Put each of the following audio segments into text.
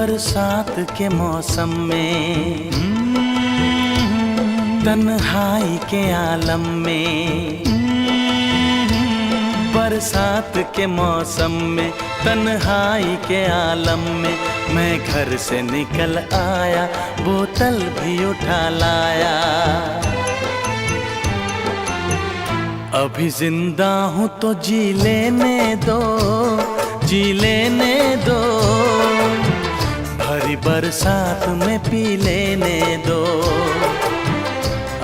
बरसात के मौसम में, तन्हाई के आलम में, बरसात के मौसम में, तन्हाई के आलम में, मैं घर से निकल आया, बोतल भी उठा लाया। अभी जिंदा हूँ तो जी लेने दो, जी लेने दो, भरी बरसात में पी लेने दो।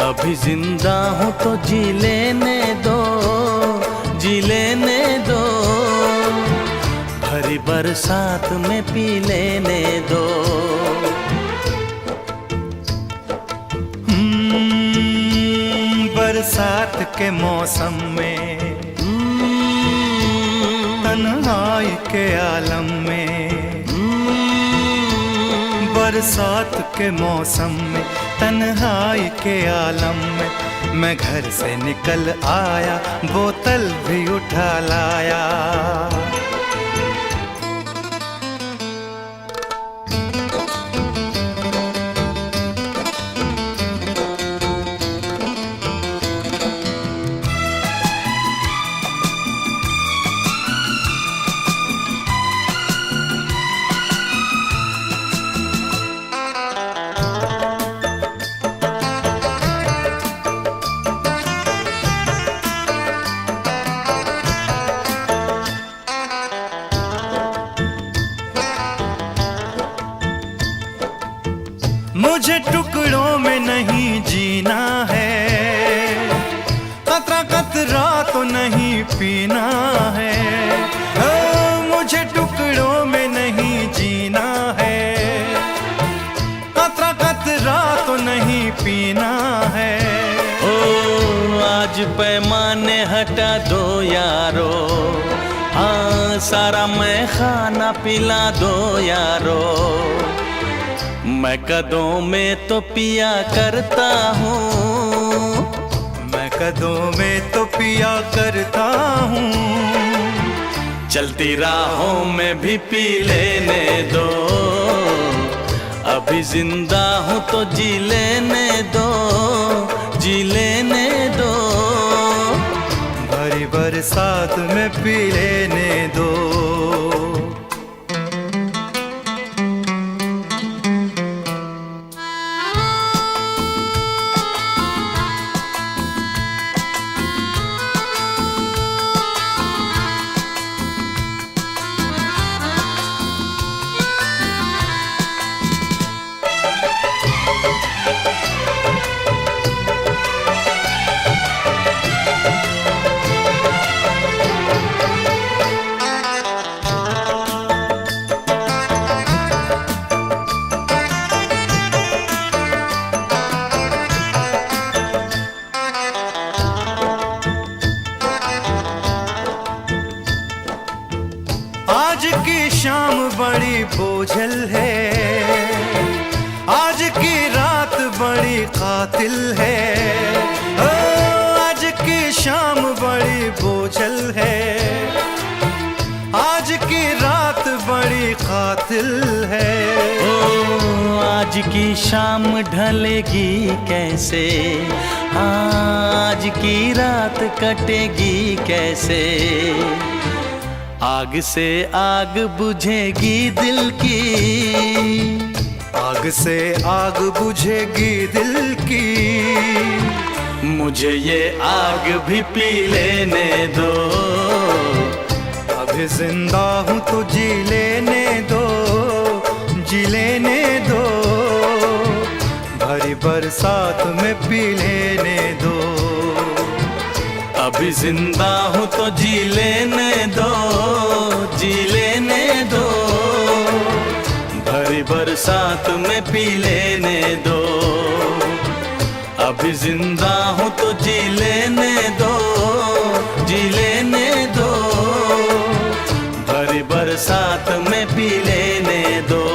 अभी जिंदा हूँ तो जी लेने दो, जी लेने दो, भरी बरसात में पी लेने दो। बरसात के मौसम में, तन्हाई के आलम में, बरसात के मौसम में, तन्हाई के आलम में, मैं घर से निकल आया, बोतल भी उठा लाया। मुझे टुकड़ों में नहीं जीना है, कतरा कतरा तो नहीं पीना है। मुझे टुकड़ों में नहीं जीना है, कतरा कतरा तो नहीं पीना है। ओ आज पैमाने हटा दो यारो, हाँ सारा मैं खाना पिला दो यारो। मैं कदों में तो पिया करता हूँ, मैं कदों में तो पिया करता हूँ। चलती राहों में भी पी लेने दो, अभी जिंदा हूँ तो जी लेने दो, जी लेने दो, भरी बरसात में पी लेने दो। आज की शाम बड़ी बोझल है, आज की रात बड़ी कातिल है। आज की शाम बड़ी बोझल है, आज की रात बड़ी कातिल है। ओ आज की शाम ढलेगी कैसे, आज की रात कटेगी कैसे। आग से आग बुझेगी दिल की, आग से आग बुझेगी दिल की। मुझे ये आग भी पी लेने दो, अभी जिंदा हूँ तो जी लेने दो, जी लेने दो, भरी बरसात में पी लेने दो। अभी जिंदा हूँ तो जी लेने दो, जी लेने दो, भरी बरसात में पी लेने दो। अभी जिंदा हूँ तो जी लेने दो, जी लेने दो, भरी बरसात में पी लेने दो।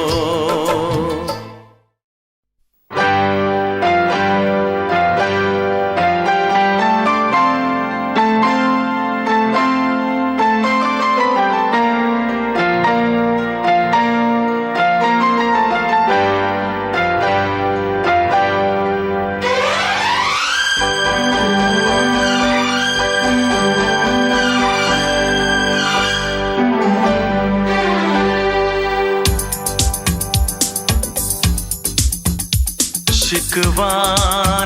शिकवा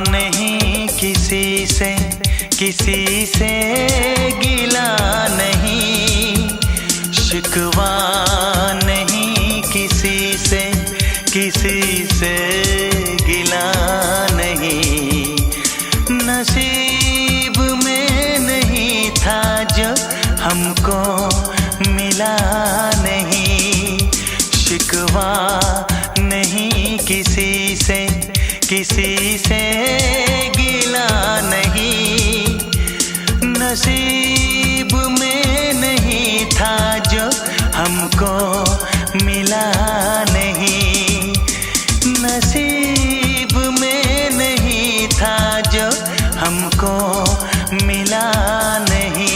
नहीं किसी से, किसी से गिला नहीं। शिकवा नहीं किसी से, किसी से गिला नहीं। नसीब में नहीं था जो हमको मिला नहीं। शिकवा नहीं किसी से, किसी से गिला नहीं। नसीब में नहीं था जो हमको मिला नहीं। नसीब में नहीं था जो हमको मिला नहीं।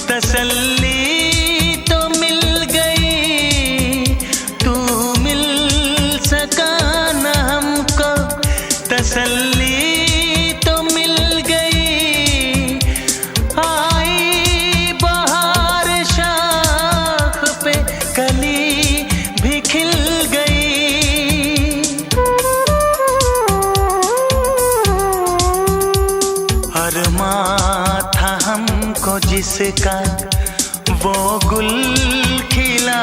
तसल्ली तो मिल गई, तू मिल सका न हमको। तसल्ली तो मिल गई। आई बहार शाख पे कली भी खिल गई। अरमां था हमको जिसका वो गुल खिला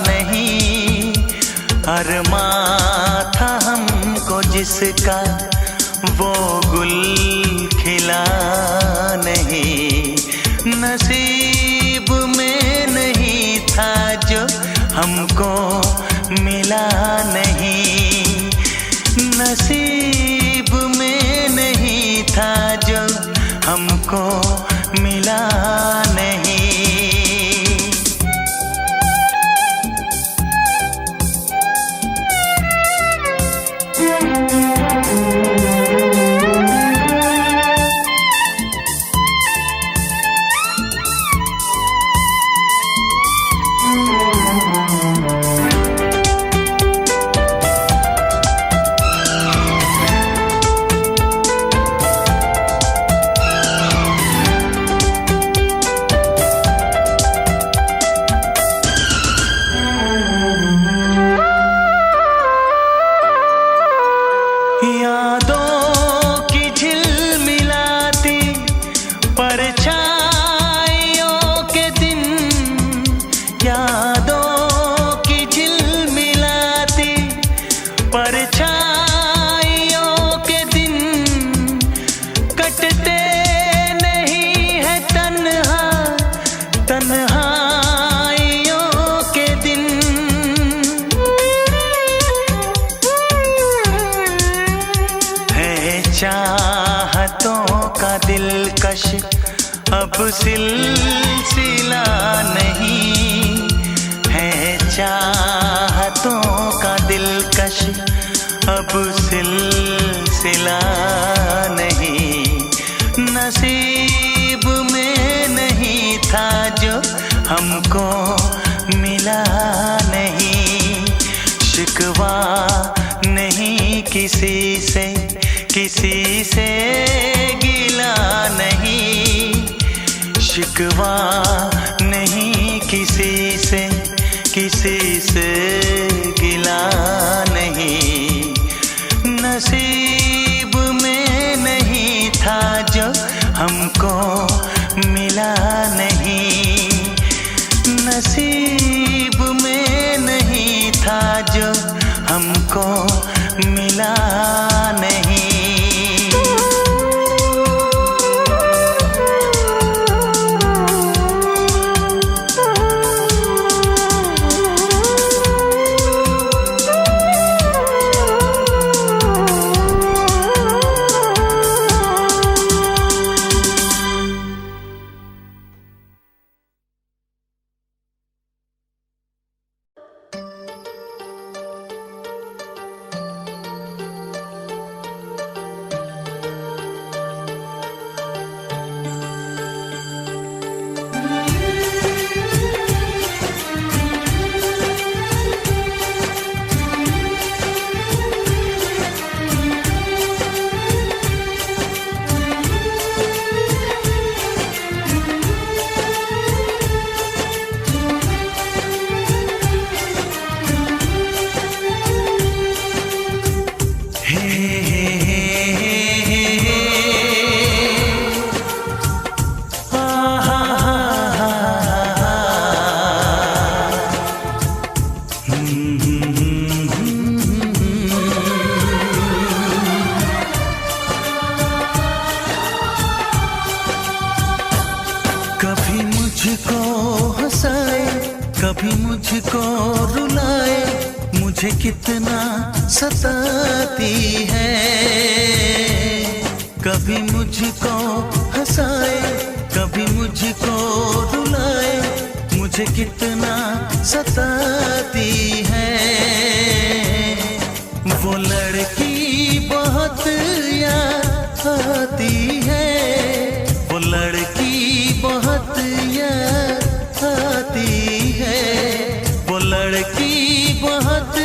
नहीं। अरमां था हमको जिसका वो गुल खिला नहीं। नसीब में नहीं था जो हमको मिला नहीं। नसीब में नहीं था जो हमको मिला नहीं। यादों की झिलमिलाती परछाइयों के दिन, यादों की झिलमिलाती परछाइयों के दिन कटते नहीं है तन्हा, तन्हाइयों के दिन। चाहतों का दिलकश अब सिलसिला नहीं है। चाहतों का दिलकश अब सिलसिला नहीं। नसीब में नहीं था जो हमको मिला नहीं। शिकवा नहीं किसी से, किसी से गिला नहीं। शिकवा नहीं किसी से, किसी से गिला नहीं। नसीब में नहीं था जो हमको मिला नहीं। नसीब में नहीं था जो हमको मिला नहीं। कितना सताती है। कभी मुझको हंसाए, कभी मुझको रुलाए, मुझे कितना सताती है। वो लड़की बहुत याद आती है, वो लड़की बहुत याद आती है, वो लड़की बहुत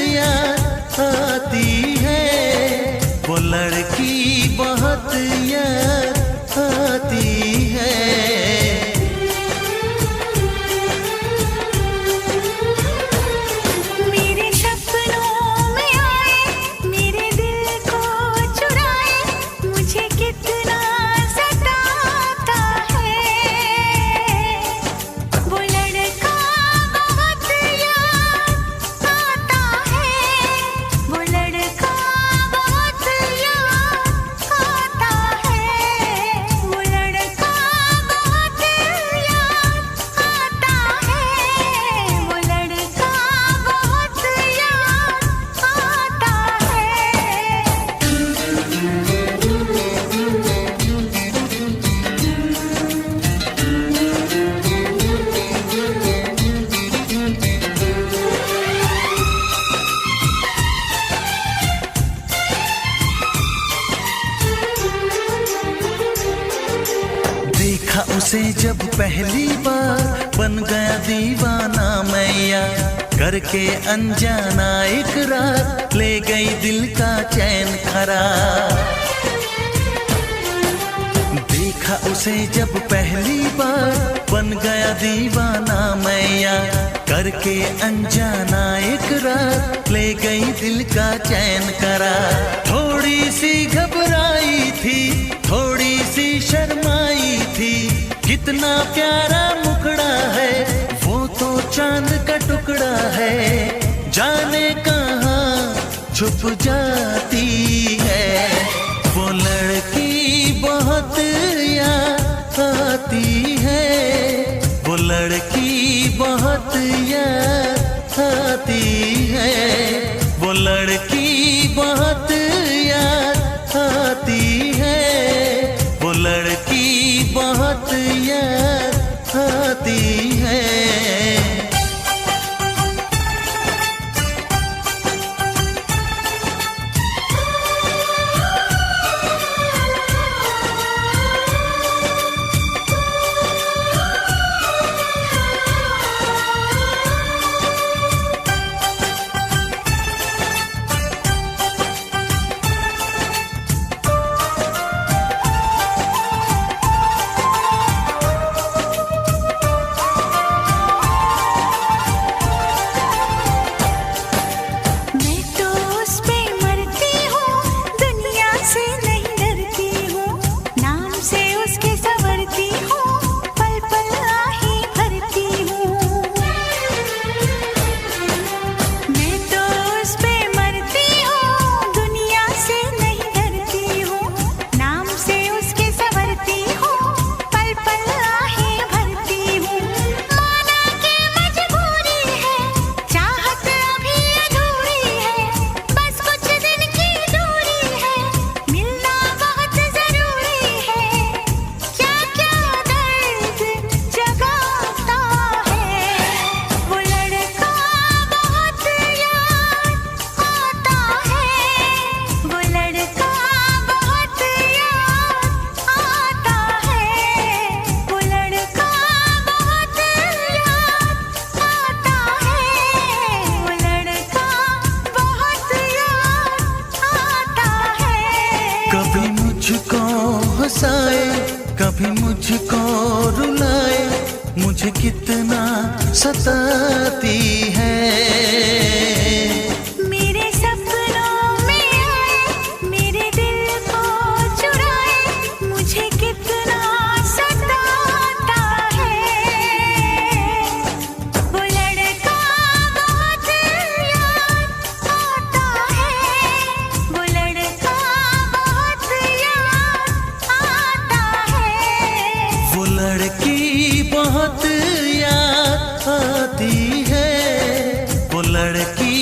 याद आती है, वो लड़की बहुत याद आती है। उसे जब पहली बार बन गया दीवाना मैया, करके अनजाना इकरार ले गई दिल का चैन करार। देखा उसे जब पहली बार बन गया दीवाना मैया, करके अनजाना इकरार ले गई दिल का चैन करार। थोड़ी सी घबराई थी, थोड़ी सी शर्माई थी, कितना प्यारा मुखड़ा है, वो तो चांद का टुकड़ा है, जाने कहाँ छुप जाती है। वो लड़की बहुत याद आती है, वो लड़की बहुत याद आती है, वो लड़की बहुत याद आती है, वो लड़की बहुत याद आती है। कभी मुझको हंसाए, कभी मुझको रुलाए, मुझे कितना सताती है। मेरे सपनों में आए, मेरे दिल को चुराए, मुझे कितना सताता है। वो लड़का बहुत याद आता है, वो लड़का बहुत याद आता है। वो लड़की बहुत याद आती है, वो लड़की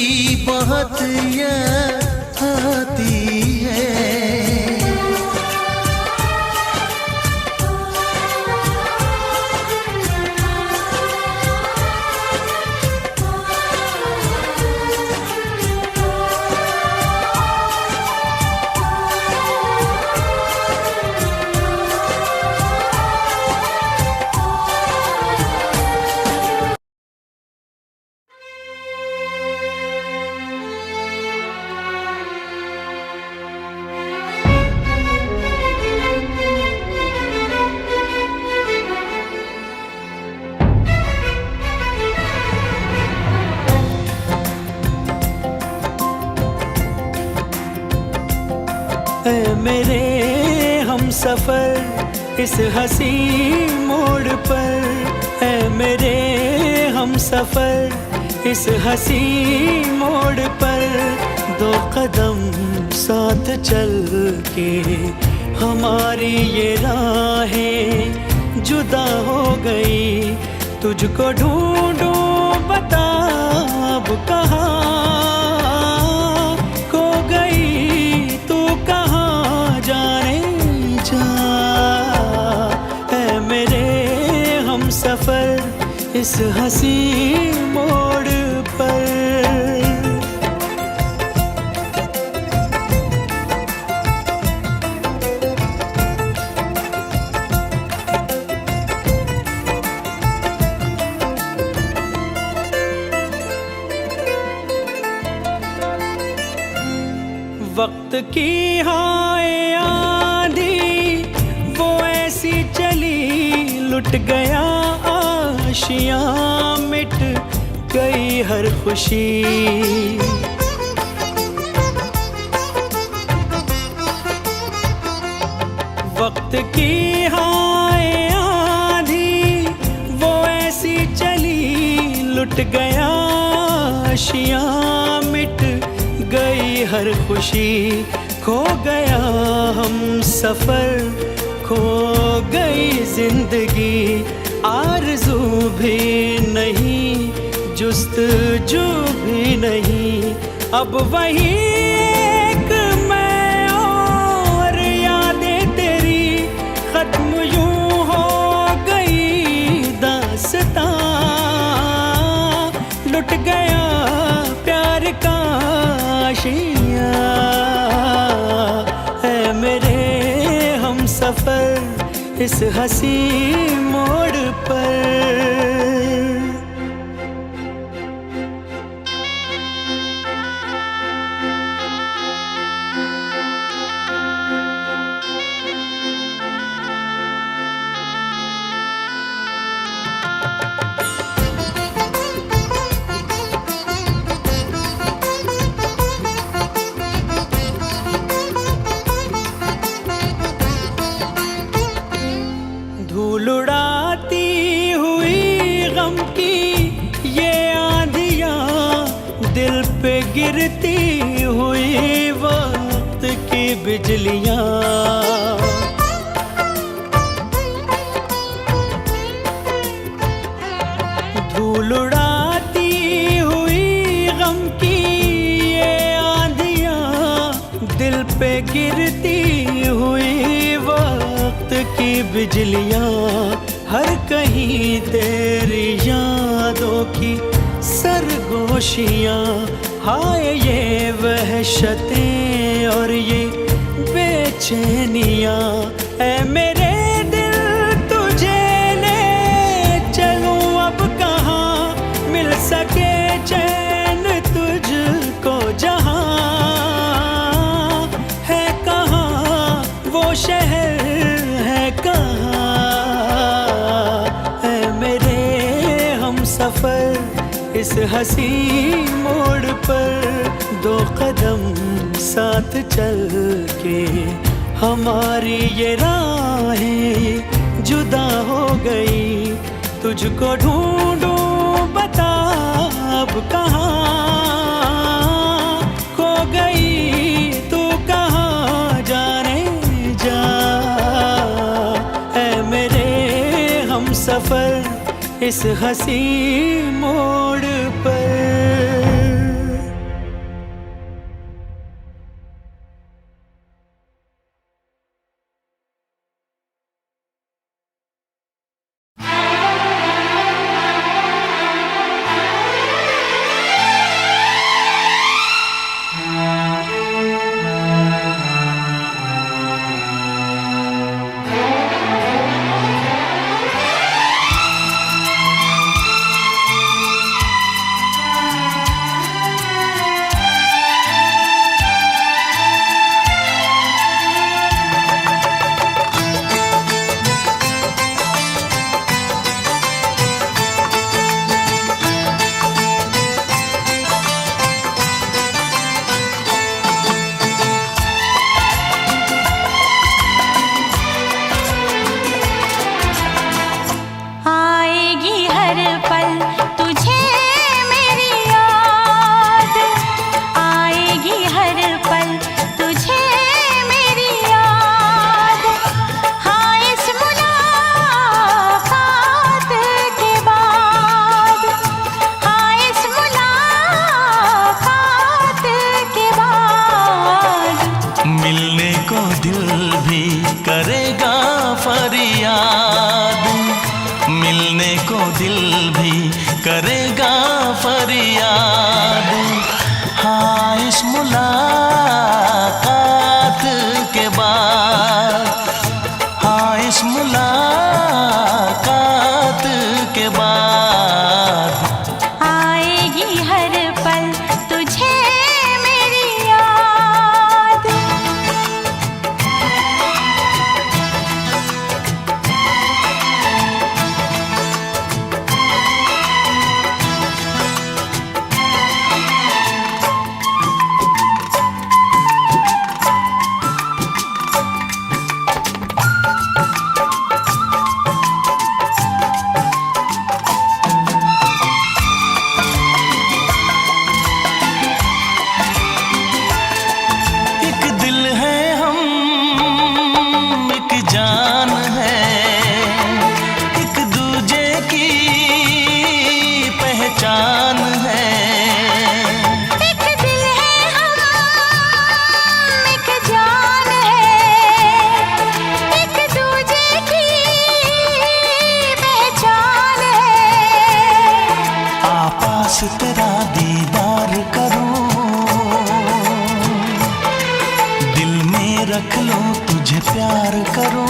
ऐ मेरे हम सफर इस हंसी मोड़ पर, ऐ मेरे हम सफर इस हंसी मोड़ पर, दो कदम साथ चल के हमारी ये राहें जुदा हो गई। तुझको ढूंढूं बता अब कहाँ खो गई, तू कहाँ जाने जा। ऐ मेरे हम सफर इस हंसी मोड़ पर। वक्त की हाय आंधी वो ऐसी चली, लुट गया आशियाँ मिट गई हर खुशी। वक्त की हाय आंधी वो ऐसी चली, लुट गया आशियाँ मिट गई हर खुशी। खो गया हम सफर, खो गई जिंदगी, आरज़ू भी नहीं, जुस्तजू भी नहीं। अब वही एक मैं और यादें तेरी, खत्म यूं हो गई दास्तां। लुट गया प्यार का आशियाँ, है मेरे हम सफर इस हंसी मोड़ पर। धूल उड़ाती हुई गम की ये आंधियाँ, दिल पे गिरती हुई वक्त की बिजलियाँ। धूल उड़ाती हुई गम की ये आंधियाँ, दिल पे गिरती हुई वक्त की बिजलियाँ। हर कहीं तेरी यादों की सरगोशियाँ, हाय ये वहशतें और ये बेचैनियाँ। ऐ मेरे दिल तुझे ले चलूं अब कहाँ, मिल सके चैन तुझको जहाँ। है कहाँ वो शहर, है कहाँ है मेरे हम सफर इस हंसी मोड़ पर। दो कदम साथ चल के हमारी ये राहें जुदा हो गई। तुझको ढूंढूं बता अब कहाँ खो गई, तू कहाँ जाने जा। ऐ मेरे हम सफर इस हंसी मोड़ पर। रख लो तुझे प्यार करो।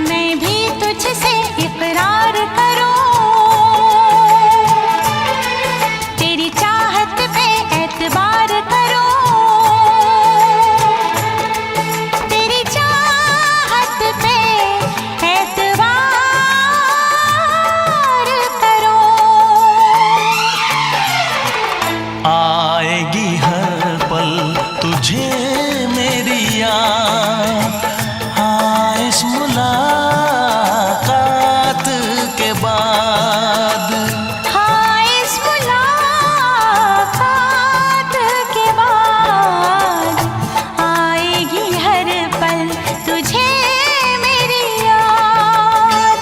मैं भी तुझसे इकरार करूं, तेरी चाहत पे एतबार करूं, तेरी चाहत पे एतबार करूं। आएगी हर पल तुझे मेरी याद, हाँ इस मुलाकात के बाद। हाँ इस मुलाकात के बाद आएगी हर पल तुझे मेरी याद।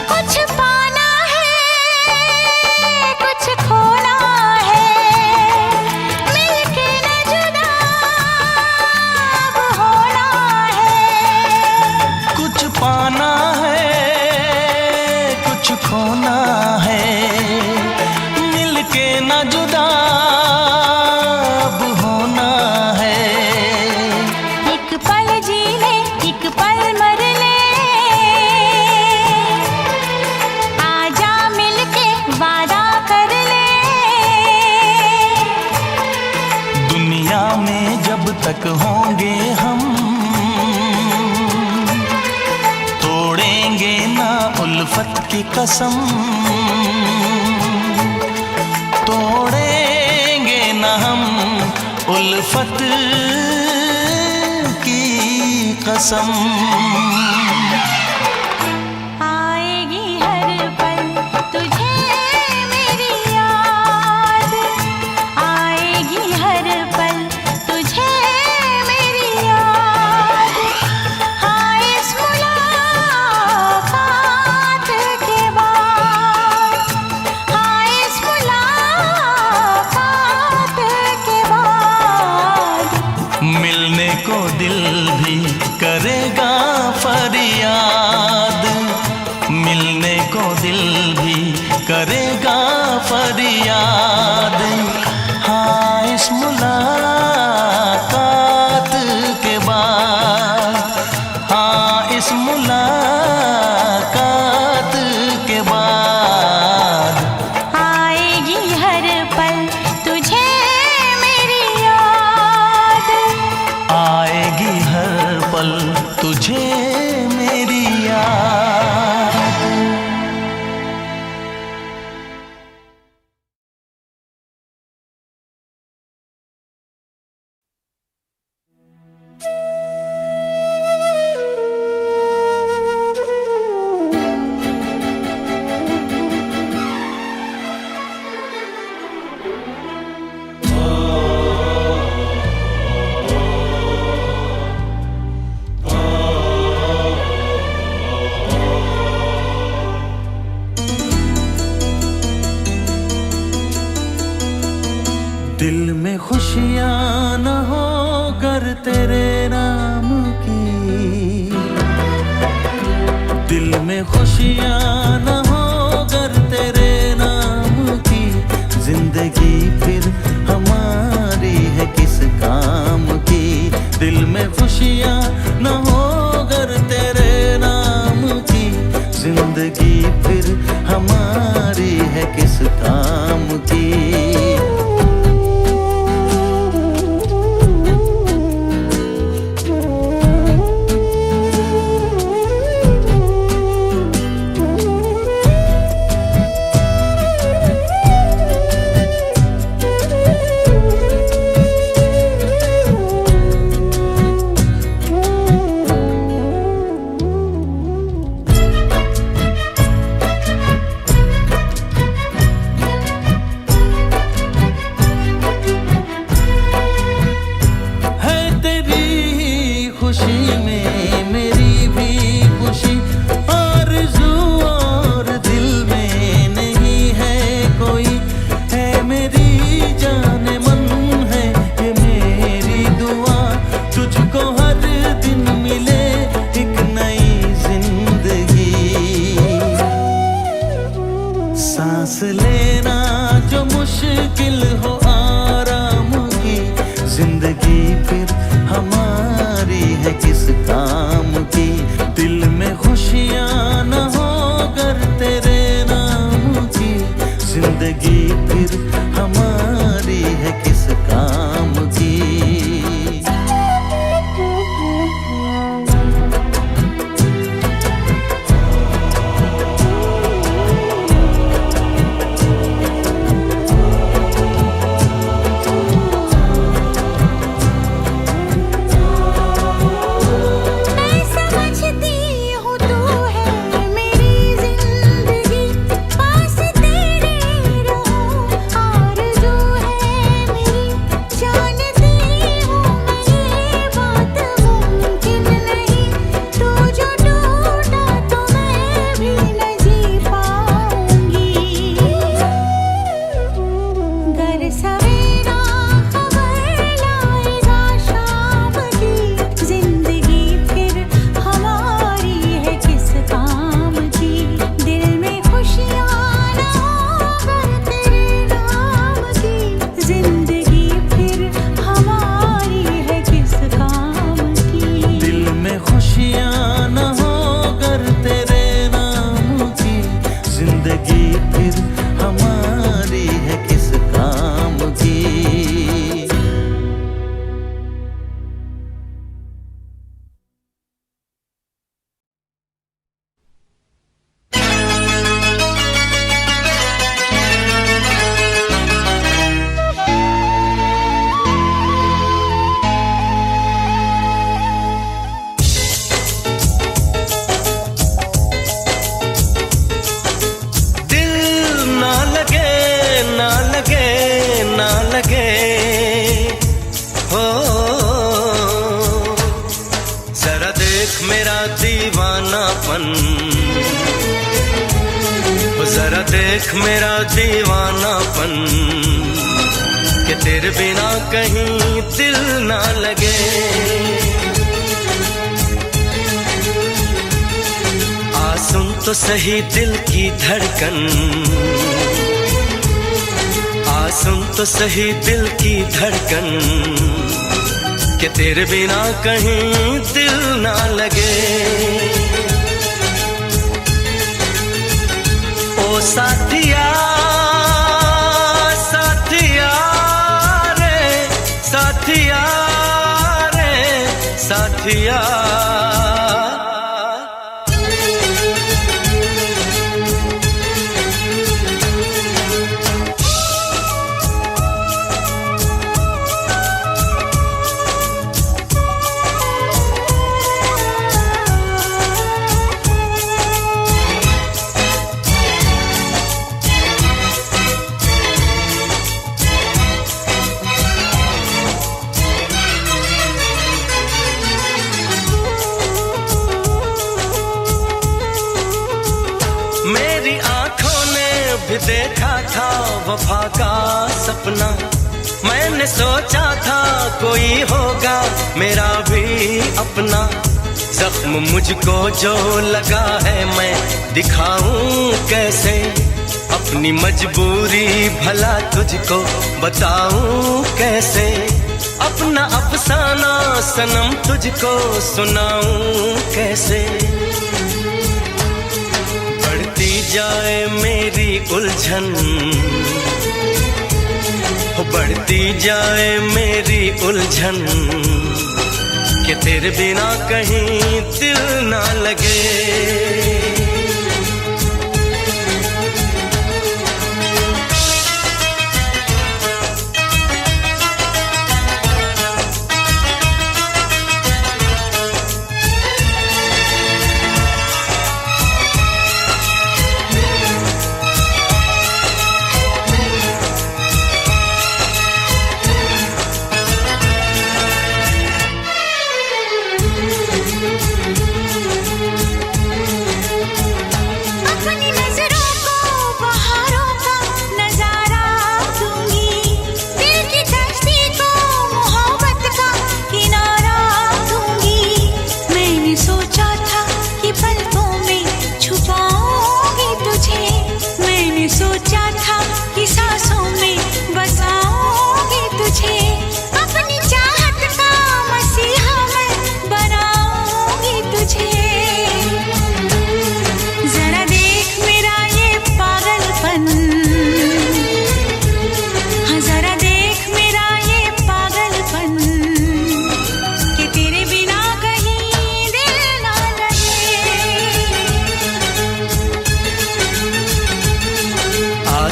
कुछ पाना है कुछ खोना है, मिलके न जुदा अब होना है। कुछ पाना है कुछ खोना है, मिलके न जुदा अब होना है। एक पल जी ले एक पल मर ले, आजा मिलके वादा कर ले। दुनिया में जब तक होंगे हम, तोड़ेंगे ना उल्फत की कसम, तोड़ेंगे ना हम उल्फत की कसम। आएगी हर पल तुझे मेरी याद, आएगी हर पल तुझे मेरी याद। हाँ इस मुलाकात के बाद, हाँ इस मुलाकात के बाद मिलने को दिल भी करेगा फरियाद, मिलने को दिल भी करेगा फरियाद। हाँ इस मुलाकात के बाद, हाँ इस मुलाकात के बाद आएगी हर पल तुझे मेरी याद। आएगी हर पल तुझे मेरी याद। दिल में खुशियाँ न हो कर तेरे नाम की, दिल में खुशियाँ न हो कर तेरे नाम की, जिंदगी फिर हमारी है किस काम की। दिल में खुशियाँ न हो कर तेरे नाम की, जिंदगी फिर हमारी है किस काम की। सांस लेना जो मुश्किल हो आराम की, जिंदगी फिर हमारी है किस काम की। दिल में खुशियाँ न हो अगर तेरे नाम की, जिंदगी फिर हमारी है किस काम की। जरा देख मेरा दीवानापन कि तेरे बिना कहीं दिल ना लगे। आ सुन तो सही दिल की धड़कन, आ सुन तो सही दिल की धड़कन कि तेरे बिना कहीं दिल ना लगे। ओ साथिया साथिया रे साथिया रे साथिया। मेरी आंखों ने भी देखा था वफा का सपना, मैंने सोचा था कोई होगा मेरा भी अपना। जख्म मुझको जो लगा है मैं दिखाऊं कैसे, अपनी मजबूरी भला तुझको बताऊं कैसे। अपना अफसाना सनम तुझको सुनाऊं कैसे। बढ़ती जाए मेरी उलझन, बढ़ती जाए मेरी उलझन कि तेरे बिना कहीं दिल ना लगे।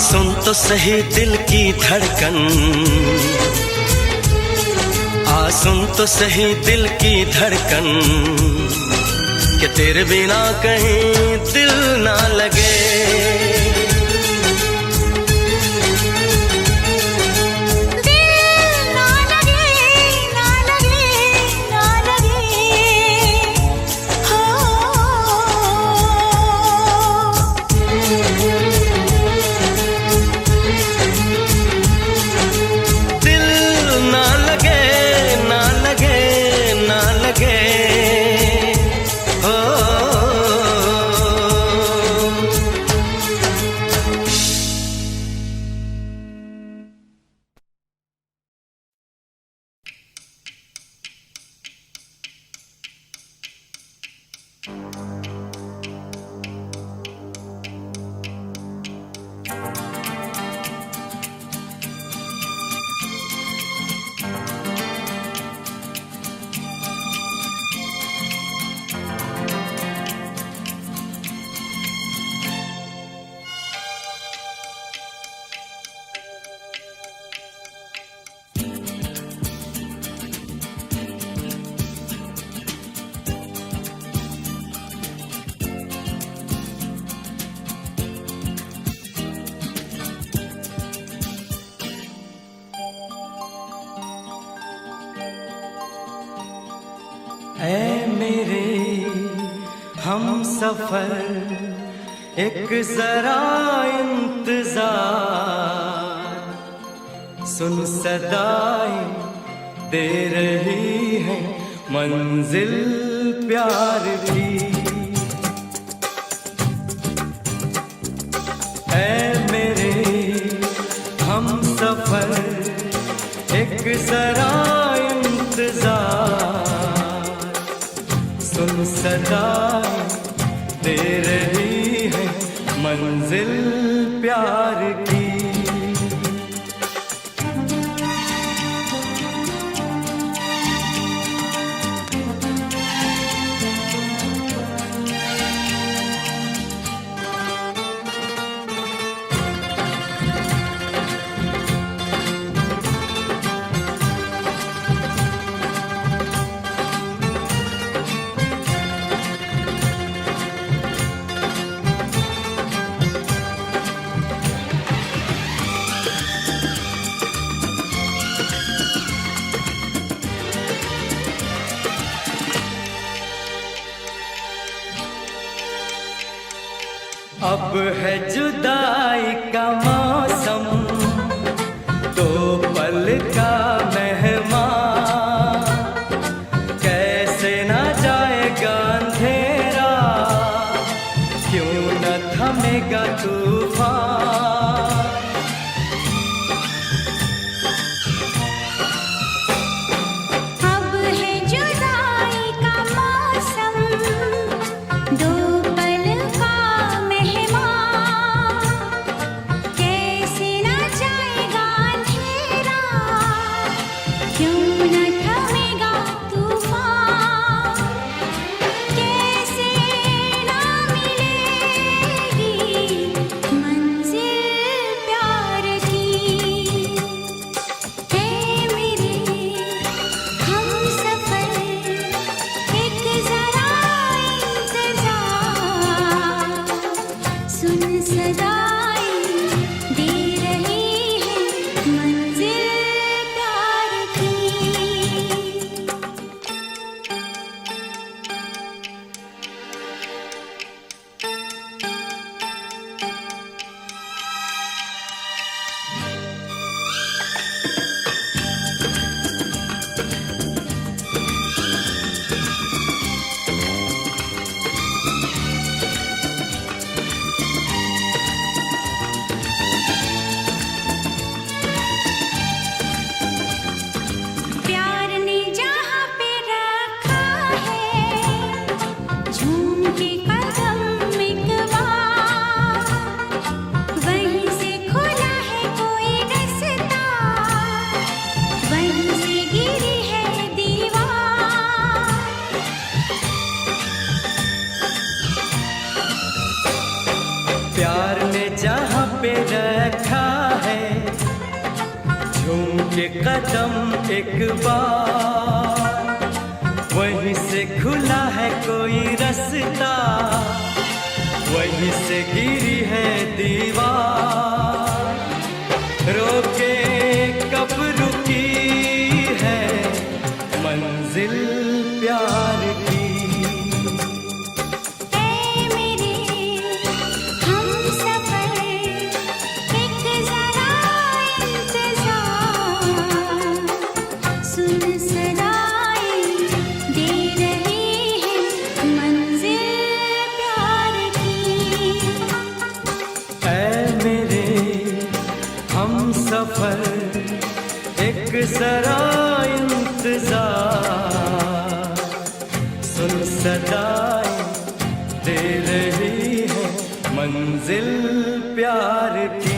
सुन तो सही दिल की धड़कन, आ सुन तो सही दिल की धड़कन, कि तेरे बिना कहीं दिल ना लगे। ऐ मेरे हम सफर एक जरा इंतजार, सुन सदाएं दे रही है मंजिल प्यार की। ऐ मेरे हम सफर एक जरा इंतजार, सुन सदाएं दे रही है मंजिल प्यार की। अब है जुदाई का मौसम, दो पल का मेहमान, कैसे ना जाएगा अंधेरा, क्यों न थमेगा तूफान। अब है जुदाई का मौसम, दो पल का मेहमान, कैसे न जाएगा अंधेरा, क्यों न थमेगा तूफान। कैसे न मिलेगी मंजिल प्यार की। है मेरे हम सफर एक जरा इंतजार, सुन सदाएं दे रही है मंजिल प्यार की। प्यार ने जहाँ पे रखा है झूम के कदम एक बार, वहीं से खुला है कोई रास्ता, वहीं से गिरी है दीवार। प्यार ने जहाँ पे रखा कदम एक बार, वहीं से खुला है कोई रास्ता, वहीं से गिरी है दीवार। रोके कब रुकी है मंजिल प्यार की। सफर एक जरा इंतजार, सुन सदाएं दे रही है मंजिल प्यार की।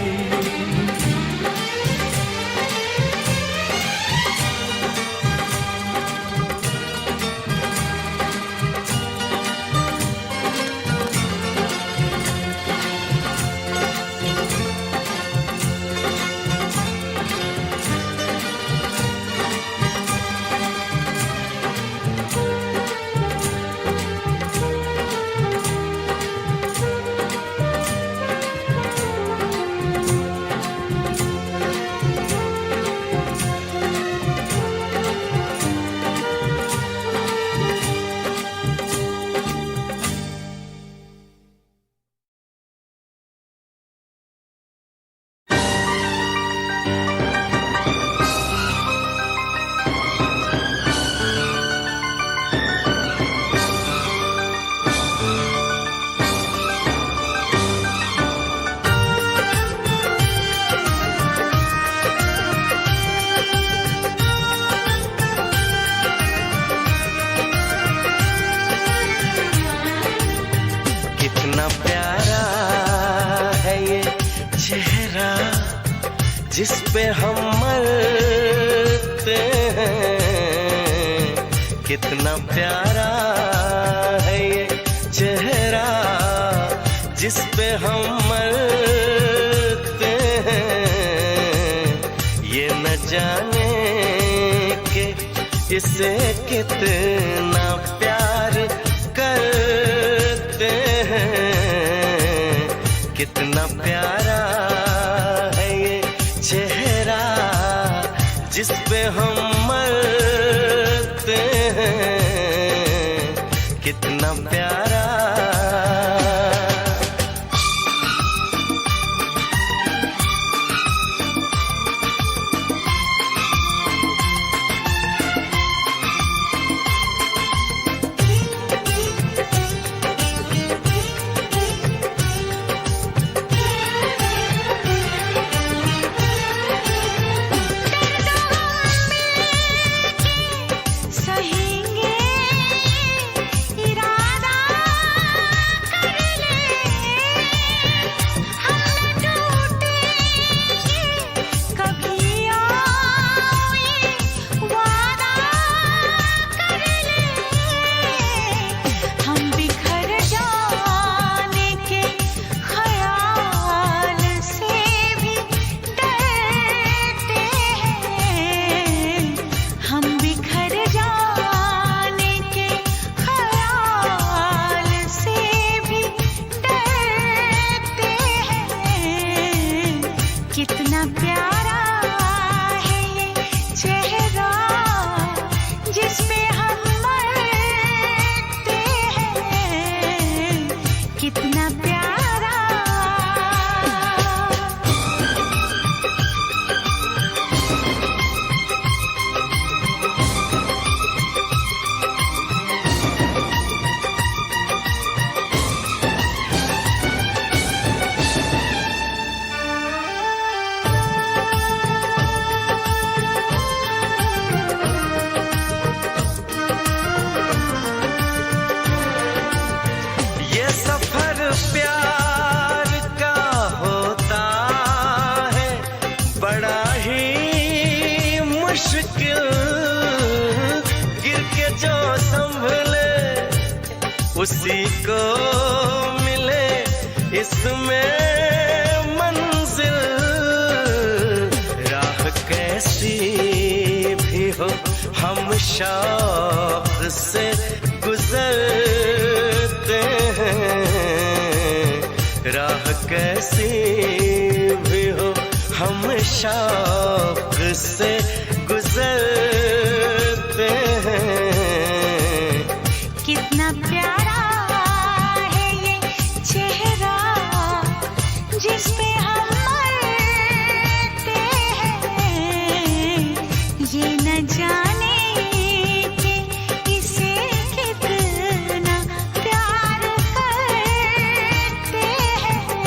जिस पे हम मरते हैं, कितना प्यारा है ये चेहरा जिस पे हम मरते हैं। ये न जाने कि इसे कितना प्यार करते हैं, कितना प्यारा चेहरा जिस पे हम मरते हैं, कितना प्यारा। कितना प्यारा है ये चेहरा जिस पे हम मरते हैं, कितना प्यारा। प्यार का होता है बड़ा ही मुश्किल, गिर के जो संभले उसी को मिले इसमें मंजिल। राह कैसी शौक से गुजरते हैं, राह कैसी भी हो हम शौक से गुजरते हैं। कितना प्यारा है ये चेहरा जिस पे हम मरते हैं, ये न जाने कि इसे कितना प्यार करते हैं।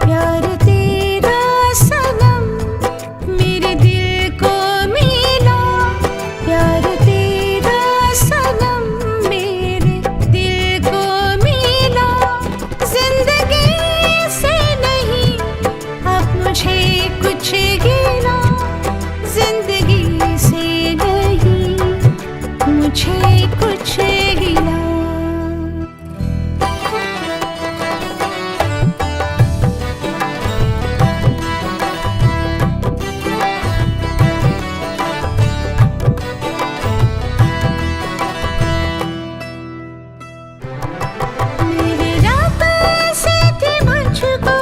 प्यार तेरा सनम मेरे दिल को मिला, प्यार तेरा सनम मेरे दिल को मिला। जिंदगी से नहीं अब मुझे कुछ गिला, जिंदगी से नहीं मुझे कुछ गिला। मेरे रब से थी मुझको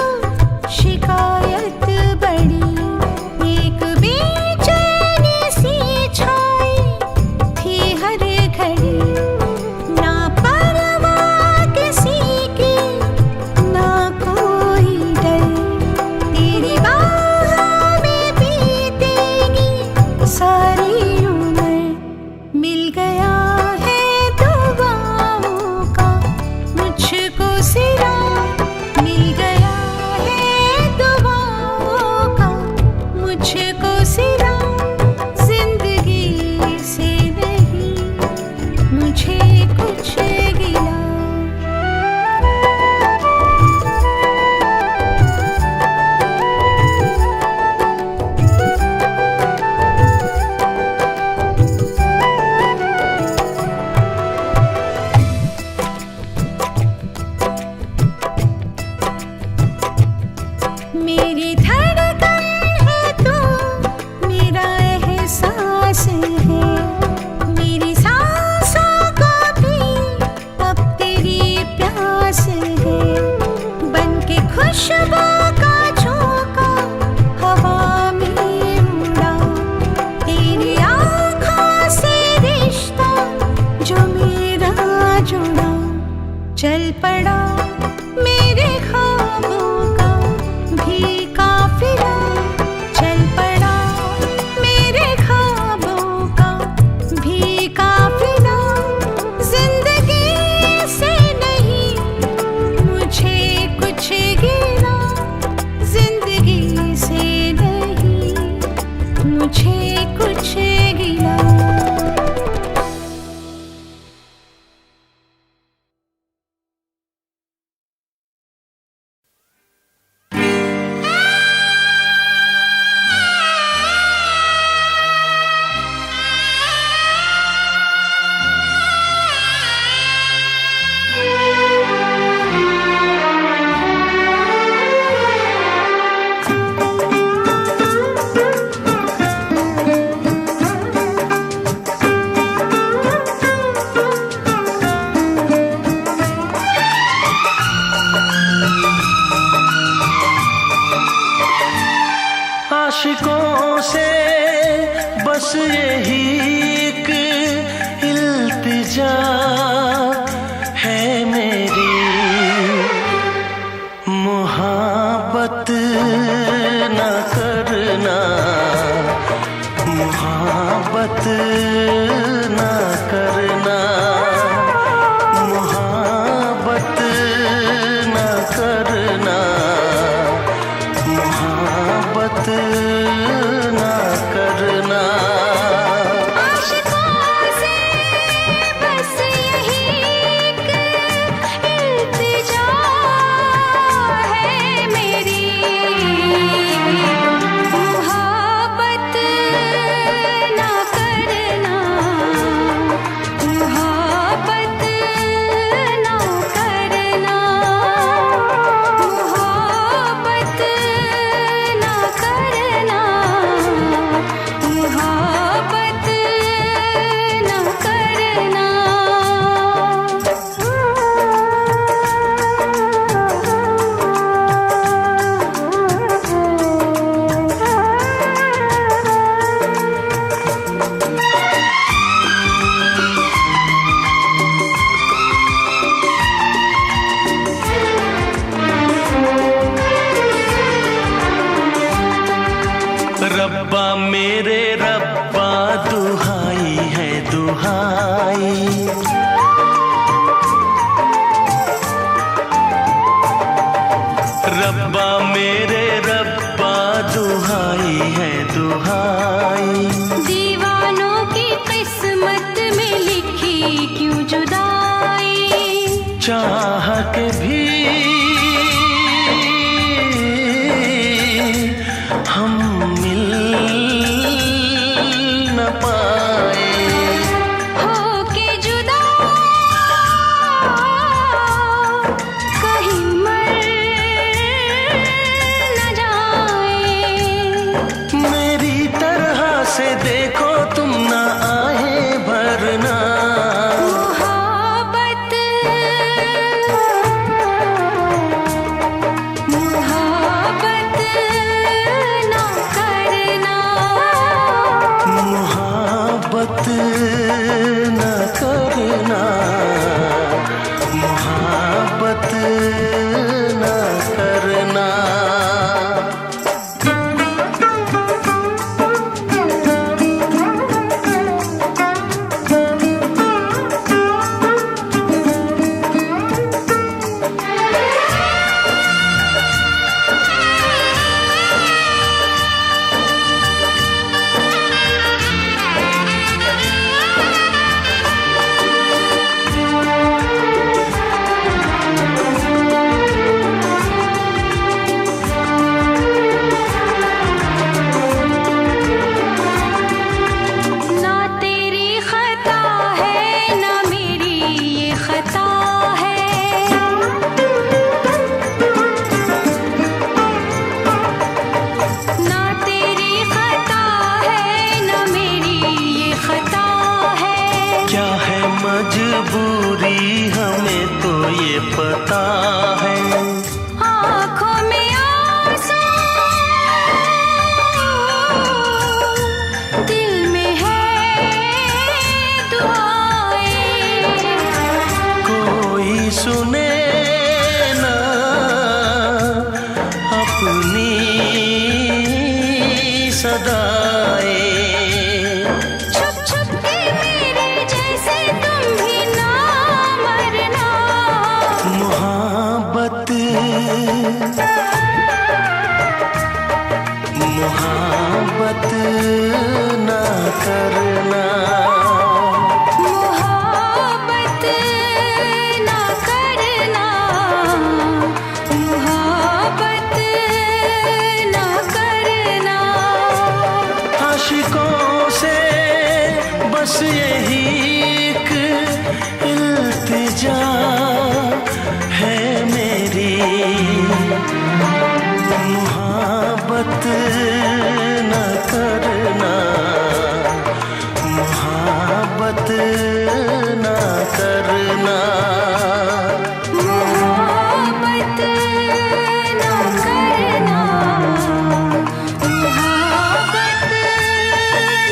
शिकायत बड़ी, एक बेचैनी सी छाई थी हर घड़ी। ना परवाह किसी की ना कोई डर, तेरी बाहों में बीतेगी सारी उम्र। मिल गया है दुआओं का मुझको सिरा, मिल गया है दुआओं का मुझको सिरा। जिंदगी से नहीं मुझे कुछ गिला। मेरी धड़कन है तू, मेरा एहसास है, मेरी सांसों को भी अब तेरी प्यास है। बन के खुशबू का झोंका हवा में उड़ा, तेरी आँखों से रिश्ता जो मेरा जुड़ा। चल पड़ा मेरे ख्वाबों का भी काफिला, चल पड़ा मेरे ख्वाबों का भी काफिला। जिंदगी से नहीं मुझे कुछ गिला, जिंदगी से नहीं मुझे कुछ गिला। आशिकों से बस यही एक इल्तिजा है मेरी, मोहब्बत न करना रब्बा मेरे रब्बा दुहाई है दुहाई। दीवानों की किस्मत में लिखी क्यों जुदाई, चाह के भी हम मिल न पाए। होके जुदा कहीं मर न जाए। मेरी तरह से देखो तुम ना आए भरना। मोहब्बत मोहब्बत ना करना, मोहब्बत न करना, मोहब्बत न करना। ना तेरी खता है ना मेरी ये खता है। ना तेरी खता है ना मेरी ये खता है। क्या है मजबूरी हमें तो ये पता है। आँखों में आंसू दिल में है दुआएं। कोई सुने ना अपनी सदाएं। छुप छुप के मेरे जैसे तुम भी ना मरना। मोहब्बत मोहब्बत ना करना। मोहब्बत ना करना, मोहब्बत ना करना। आशिकों से बस यही एक इल्तिजा है मेरी। मोहब्बत न करना, मोहब्बत न करना। मोहब्बत ना करना, मोहब्बत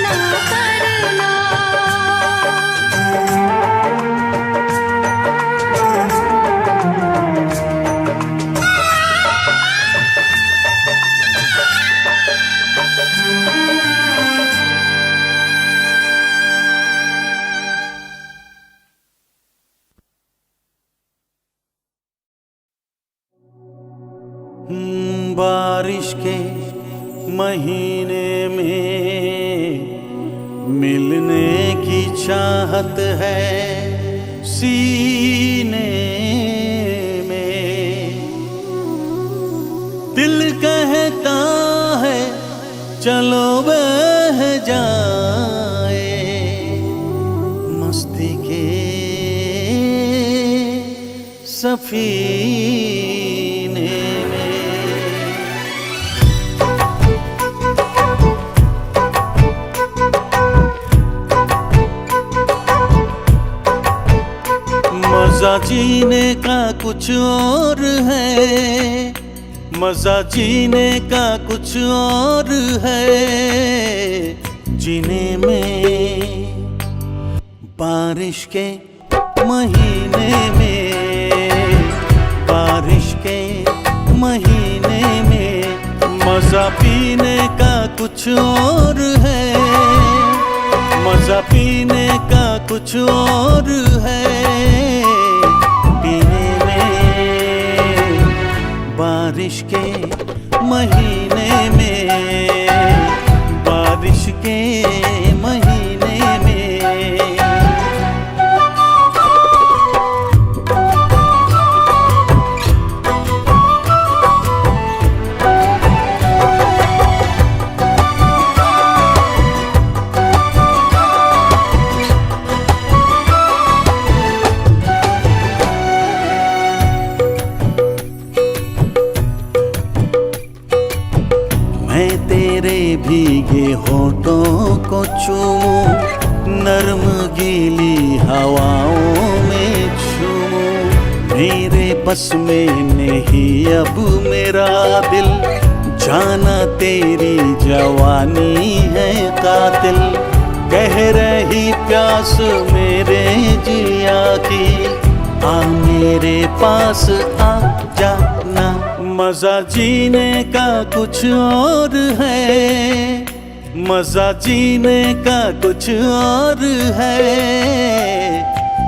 ना करना। बारिश के महीने में मिलने की चाहत है सीने में। दिल कहता है चलो बह जाए मस्ती के सफीने में। मजा जीने का कुछ और है, मजा जीने का कुछ और है। जीने में बारिश के महीने में, बारिश के महीने में मजा पीने का कुछ और है, मजा पीने का कुछ और है। पीने में बारिश बारिश के महीने में, बारिश के महीने में। मैं तेरे भीगे होठों को चूमूं, नर्म गीली हवाओं में झूमूं। मेरे बस में नहीं अब मेरा दिल, जाना तेरी जवानी है कातिल। कह रही प्यास मेरे जिया की, आ मेरे पास आ जाना। मजा जीने का कुछ और है, मजा जीने का कुछ और है।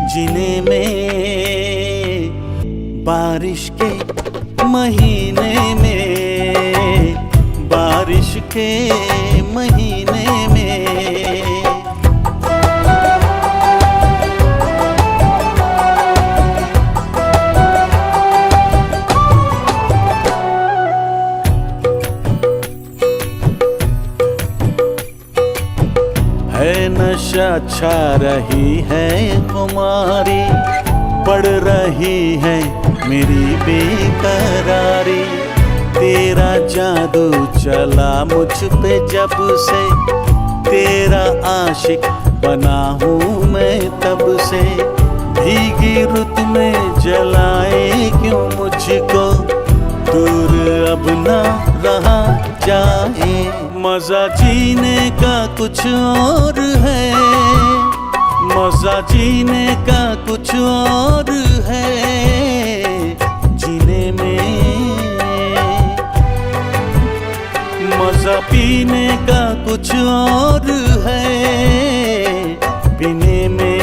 जीने में बारिश के महीने में, बारिश के महीने में। है नशा छा रही है खुमारी, बढ़ रही है मेरी बेकरारी। तेरा जादू चला मुझ पे जब से, तेरा आशिक बना हूँ मैं तब से। भीगी रुत में जलाए क्यों मुझको, दूर अब ना रहा जाए। मजा जीने का कुछ और है, मजा जीने का कुछ और है। जीने में मजा पीने का कुछ और है, पीने में।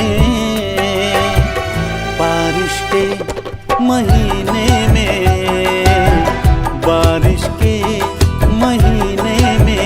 बारिश के महीने में, बारिश के महीने में।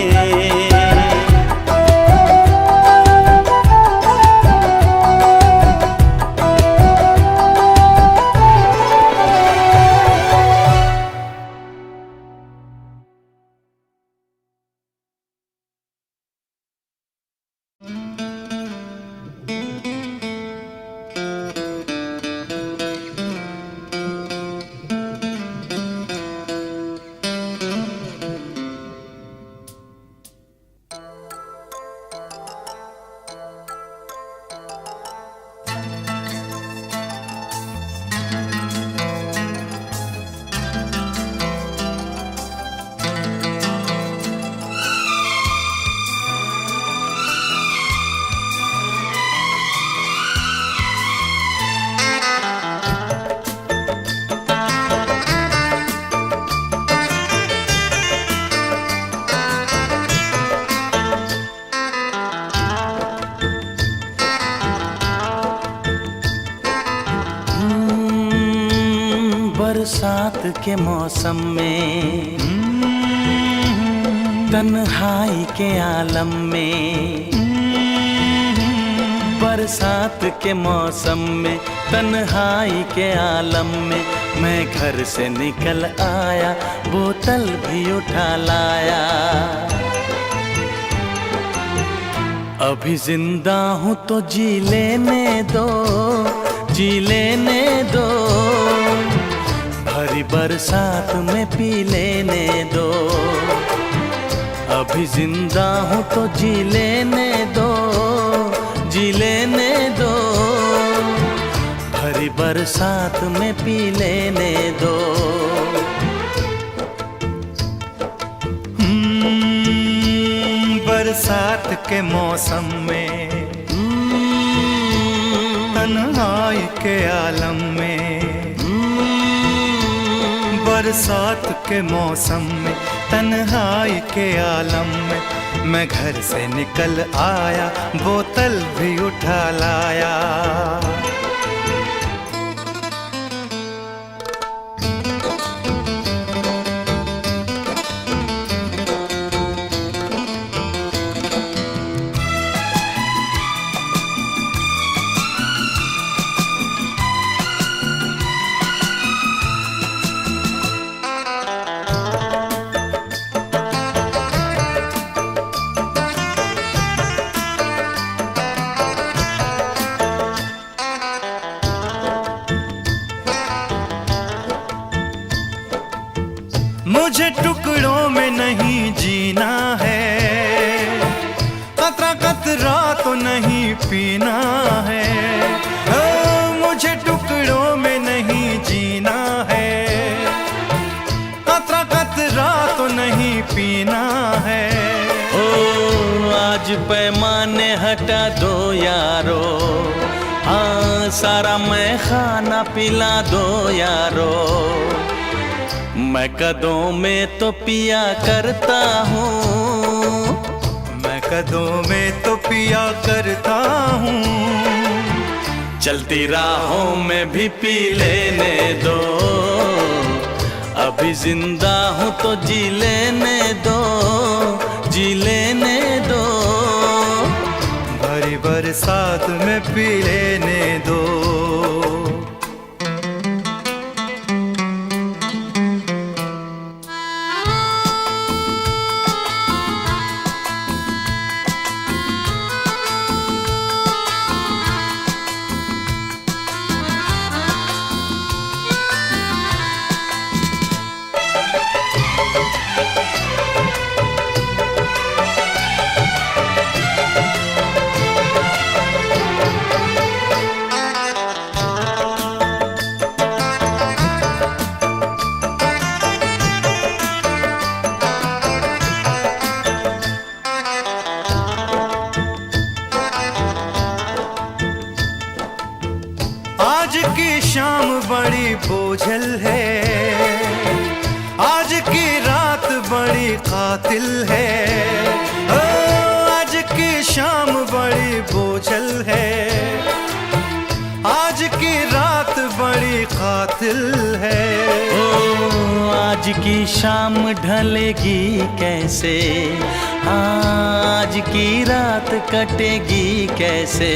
बरसात के मौसम में, तन्हाई के आलम में। बरसात के मौसम में, तन्हाई के आलम में। मैं घर से निकल आया, बोतल भी उठा लाया। अभी जिंदा हूँ तो जी लेने दो, जी लेने दो। भरी बरसात में पी लेने दो। अभी जिंदा हूँ तो जी लेने दो, जी लेने दो। भरी बरसात में पी लेने दो। बरसात के मौसम में, तन्हाई के आलम में। बरसात के मौसम में, तन्हाई के आलम में। मैं घर से निकल आया, बोतल भी उठा लाया। मुझे टुकड़ों में नहीं जीना है, कतरा कतरा तो नहीं पीना है। मुझे टुकड़ों में नहीं जीना है, कतरा कतरा तो नहीं पीना है। ओ आज पैमाने हटा दो यारो, हाँ सारा मैं खाना पिला दो यारो। मैं कदों में तो पिया करता हूँ, मैं कदों में तो पिया करता हूँ। चलती राहों में भी पी लेने दो, अभी जिंदा हूँ तो जी लेने दो, जी लेने दो। भरी बरसात में पी लेने दो। आज की शाम बड़ी बोझल है, आज की रात बड़ी कातिल है। आज की शाम बड़ी बोझल है, आज की रात बड़ी कातिल है। ओ आज की शाम ढलेगी कैसे, आज की रात कटेगी कैसे।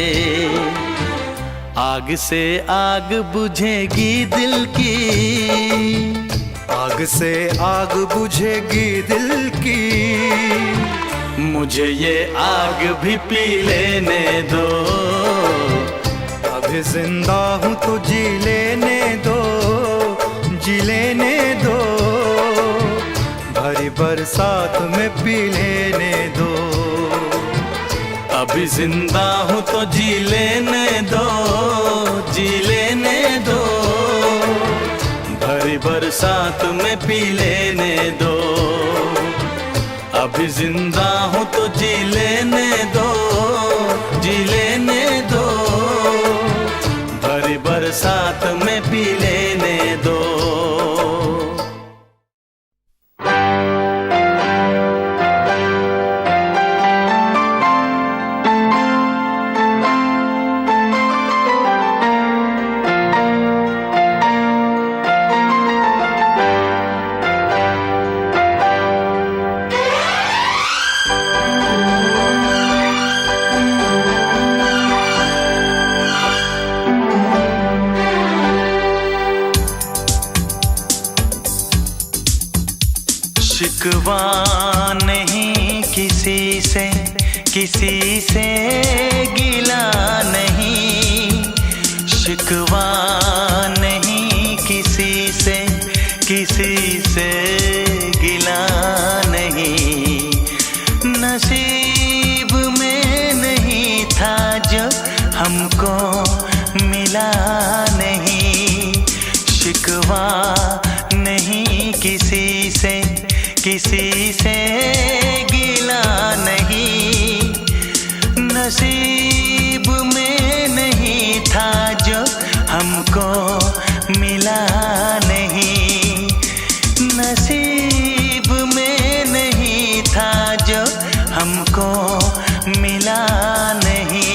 आग से आग बुझेगी दिल की, आग से आग बुझेगी दिल की। मुझे ये आग भी पी लेने दो, अभी जिंदा हूँ तो जी लेने दो, जी लेने दो। भरी बरसात में पी लेने दो। अभी जिंदा हूँ तो जी लेने दो, जी लेने दो। भरी बरसात में पी लेने दो, अभी जिंदा हूँ तो जी लेने दो, जी लेने दो। भरी बरसात में पी लेने दो। शिकवा नहीं किसी से, किसी से गिला नहीं। शिकवा नहीं किसी से, किसी से गिला नहीं। नसीब में नहीं था जो हमको मिला नहीं। शिकवा नहीं किसी से, किसी से गिला नहीं। नसीब में नहीं था जो हमको मिला नहीं। नसीब में नहीं था जो हमको मिला नहीं।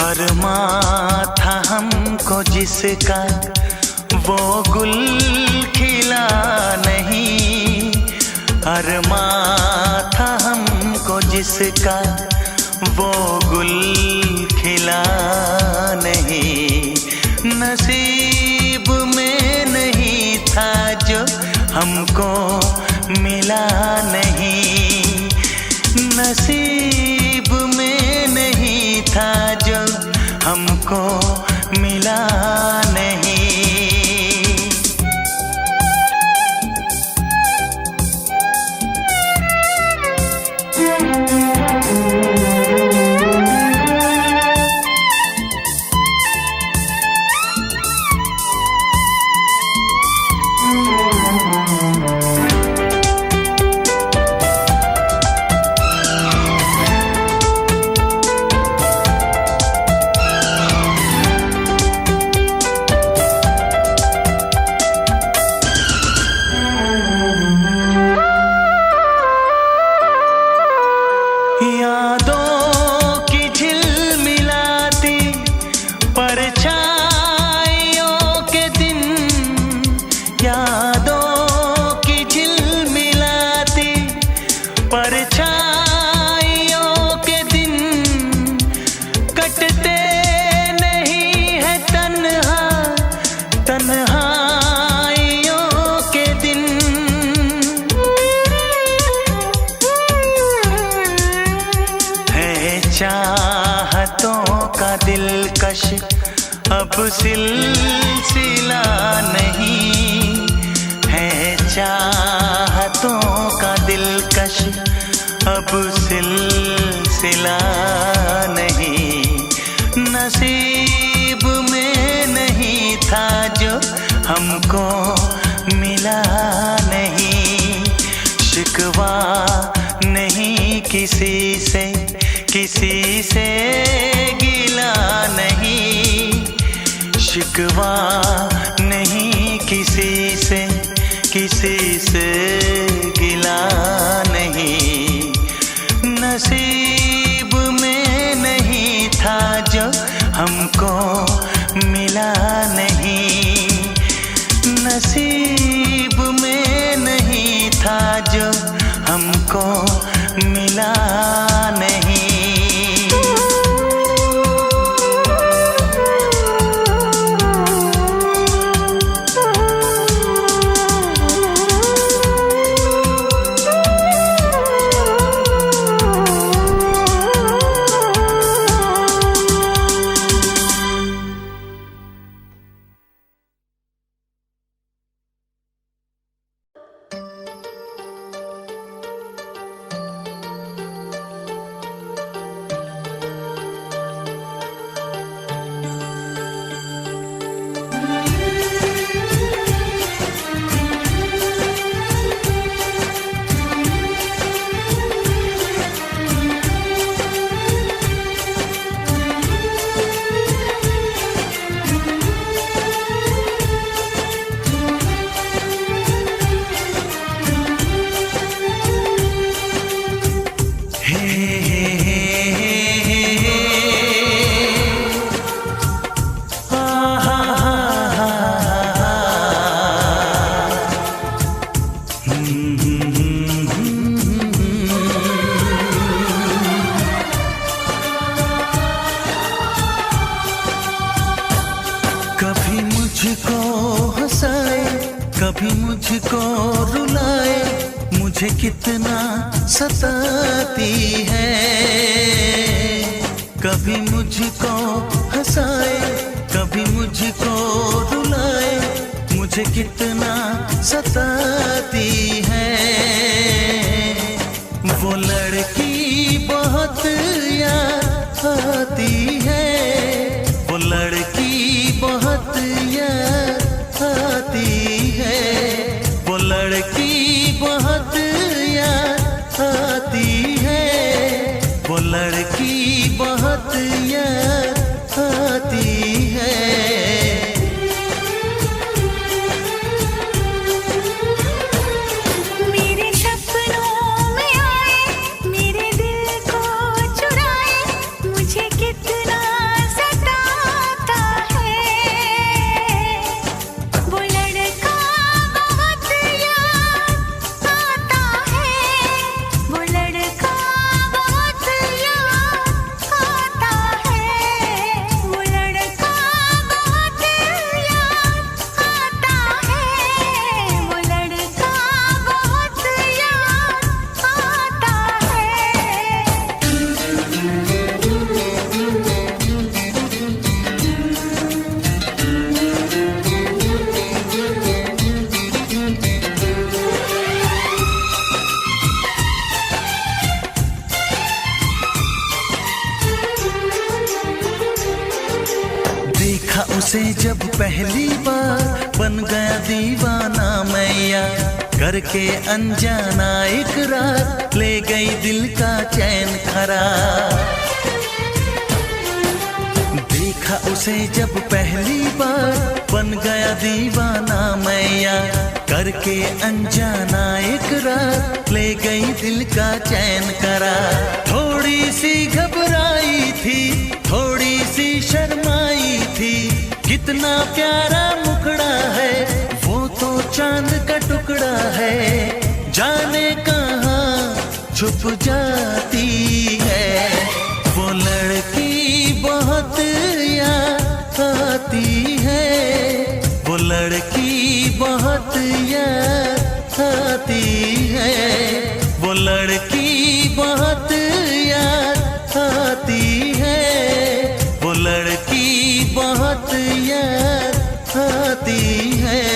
अरमां था हमको जिसका वो गुल खिला नहीं, अरमां था हमको जिसका वो गुल खिला नहीं। नसीब में नहीं था जो हमको मिला नहीं, नसीब में नहीं था जो हमको मिला नहीं। चाहतों का दिलकश अब सिलसिला नहीं है, चाहतों का दिलकश अब सिलसिला नहीं। नसीब में नहीं था जो हमको मिला नहीं, शिकवा नहीं किसी से, किसी से गिला नहीं, शिकवा नहीं किसी से, किसी से गिला नहीं। नसीब में नहीं था जो हमको मिला नहीं, नसीब में नहीं था जो हमको मिला नहीं। कभी मुझको रुलाए, मुझे कितना सताती है। कभी मुझको हंसाए, कभी मुझको रुलाए, मुझे कितना सताती है। वो लड़की बहुत याद आती है, वो लड़की बहुत याद आती है, वो लड़की बहुत याद आती है, वो लड़की बहुत याद आती है। मेरे सपनों में आए, मेरे दिल को चुराए, मुझे कितना देखा उसे जब पहली बार बन गया दीवाना मैया, करके अनजाना इकरार ले गई दिल का चैन करार। देखा उसे जब पहली बार बन गया दीवाना मैया, करके अनजाना इकरार ले गई दिल का चैन करार। थोड़ी सी घबराई थी, थोड़ी सी शर्माई थी, कितना प्यारा मुखड़ा है वो तो चांद का टुकड़ा है, जाने कहाँ छुप जाती है। वो लड़की बहुत याद आती है, वो लड़की बहुत याद आती है, वो लड़की बहुत याद आती है, वो लड़की बहुत याद आती है।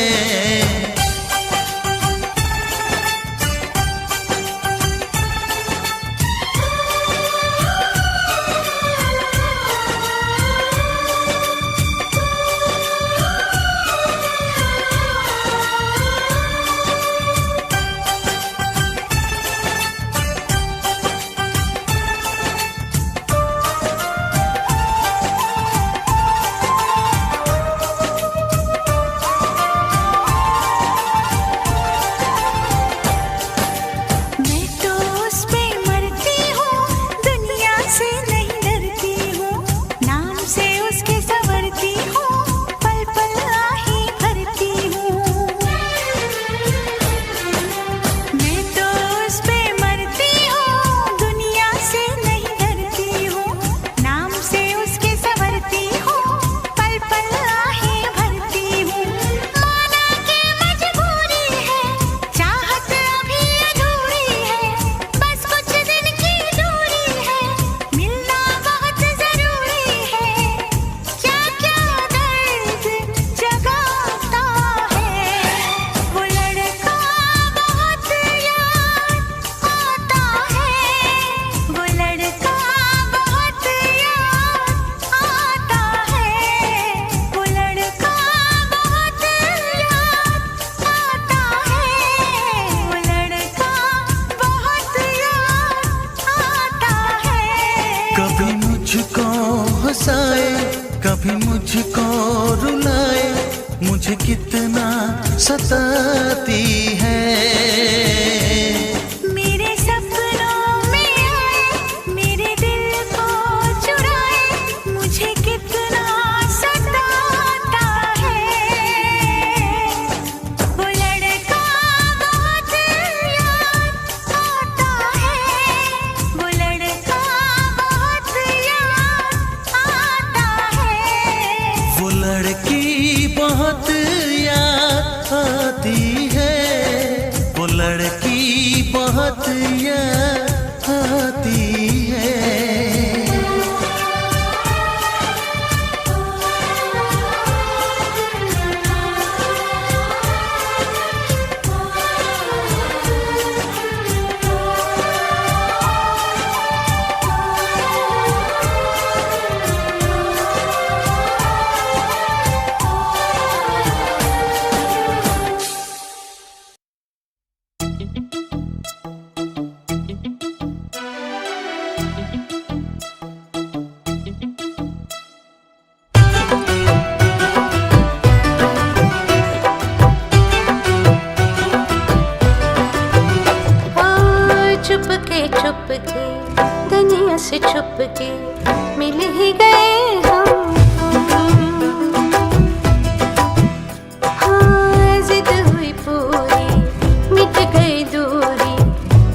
कभी मुझको रुलाए, मुझे कितना सताती है। मेरे सपनों में आए, मेरे दिल को चुराए, मुझे कितना सताता है। वो लड़का बहुत याद आता है, वो लड़का बहुत याद आता है। वो लड़की बहुत याद आती है, वो लड़की बहुत याद आती है। चुपके दुनिया से छुपके मिल ही गए हम। हाँ जिद हुई पूरी, मिट गई दूरी,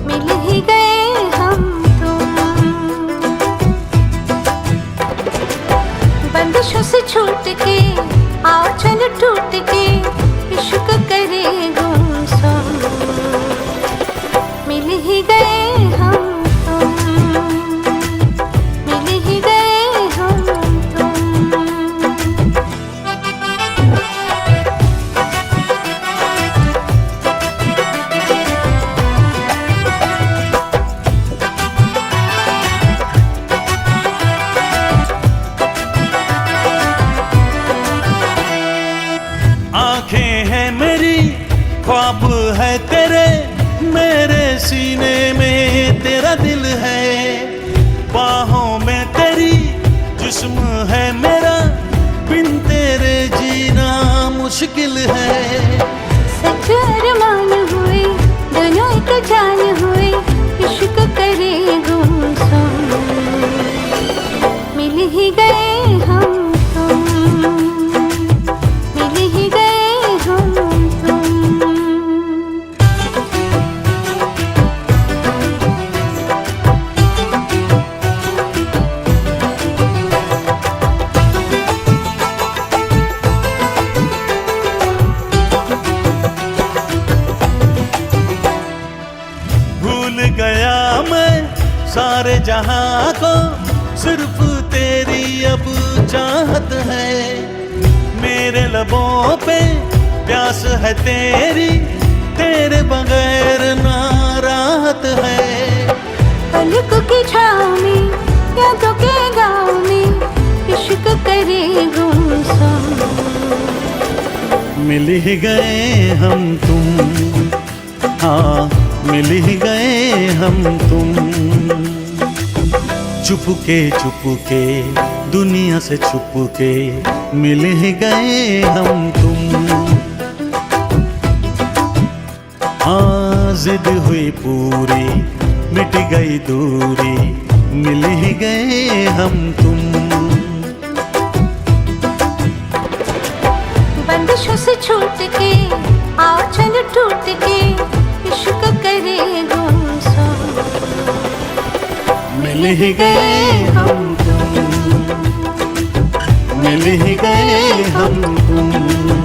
मिल ही गए हम तुम। बंदिशों से छूट के आओ चलो टूट के इश्क करे गुमसुम, मिल ही गए हम तुम, मिल ही गए हम तुम। दिल है, बाहों में तेरी जिस्म है मेरा, बिन तेरे जीना मुश्किल है। सच अरमान हुए दोनों एक जान हुए, इश्क करे गुमसुम, मिल ही गए हम तुम, मिल ही गए हम तुम। भूल गया मैं सारे जहां को, सिर्फ तेरी अब चाहत है। मेरे लबों पे प्यास है तेरी, तेरे बगैर ना राहत है। पलकों की छाँव में यादों के गाँव में, इश्क करे गुमसुम, मिल ही गए हम तुम, हाँ मिल ही गए हम तुम। चुपके दुनिया से छुपके मिल ही गए हम तुम। हाँ जिद हुई पूरी मिट गई दूरी, मिल ही गए हम तुम। बंदिशों से छूट के आओ चल टूट के, इश्क करे गुमसुम, मिल ही गए हम तुम, मिल ही गए हम तुम।